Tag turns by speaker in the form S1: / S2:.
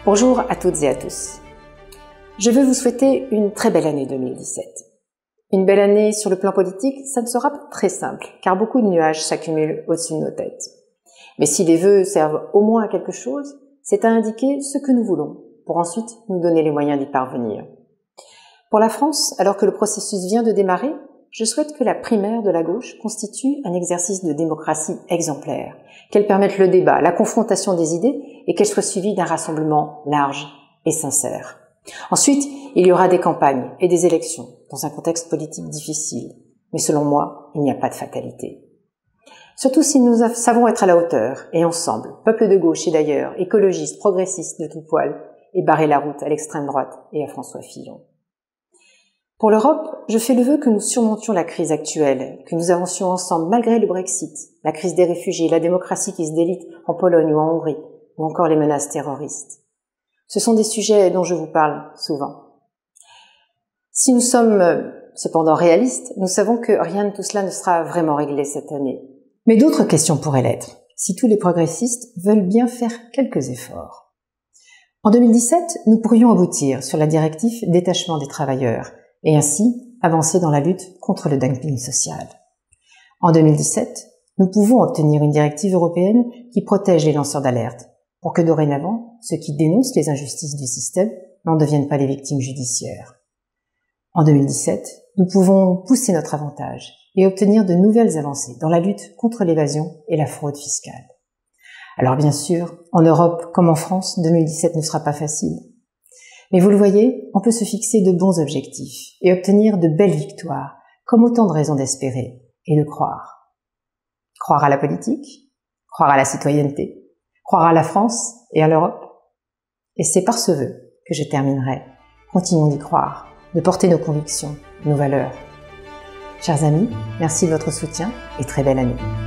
S1: Bonjour à toutes et à tous. Je veux vous souhaiter une très belle année 2017. Une belle année sur le plan politique, ça ne sera pas très simple, car beaucoup de nuages s'accumulent au-dessus de nos têtes. Mais si les vœux servent au moins à quelque chose, c'est à indiquer ce que nous voulons, pour ensuite nous donner les moyens d'y parvenir. Pour la France, alors que le processus vient de démarrer, je souhaite que la primaire de la gauche constitue un exercice de démocratie exemplaire, qu'elle permette le débat, la confrontation des idées et qu'elle soit suivie d'un rassemblement large et sincère. Ensuite, il y aura des campagnes et des élections dans un contexte politique difficile, mais selon moi, il n'y a pas de fatalité. Surtout si nous savons être à la hauteur et ensemble, peuple de gauche et d'ailleurs, écologistes, progressistes de tout poil, et barrer la route à l'extrême droite et à François Fillon. Pour l'Europe, je fais le vœu que nous surmontions la crise actuelle, que nous avancions ensemble malgré le Brexit, la crise des réfugiés, la démocratie qui se délite en Pologne ou en Hongrie, ou encore les menaces terroristes. Ce sont des sujets dont je vous parle souvent. Si nous sommes cependant réalistes, nous savons que rien de tout cela ne sera vraiment réglé cette année. Mais d'autres questions pourraient l'être, si tous les progressistes veulent bien faire quelques efforts. En 2017, nous pourrions aboutir sur la directive détachement des travailleurs, et ainsi avancer dans la lutte contre le dumping social. En 2017, nous pouvons obtenir une directive européenne qui protège les lanceurs d'alerte, pour que dorénavant, ceux qui dénoncent les injustices du système n'en deviennent pas les victimes judiciaires. En 2017, nous pouvons pousser notre avantage et obtenir de nouvelles avancées dans la lutte contre l'évasion et la fraude fiscale. Alors bien sûr, en Europe comme en France, 2017 ne sera pas facile. Mais vous le voyez, on peut se fixer de bons objectifs et obtenir de belles victoires, comme autant de raisons d'espérer et de croire. Croire à la politique, croire à la citoyenneté, croire à la France et à l'Europe. Et c'est par ce vœu que je terminerai. Continuons d'y croire, de porter nos convictions, nos valeurs. Chers amis, merci de votre soutien et très belle année.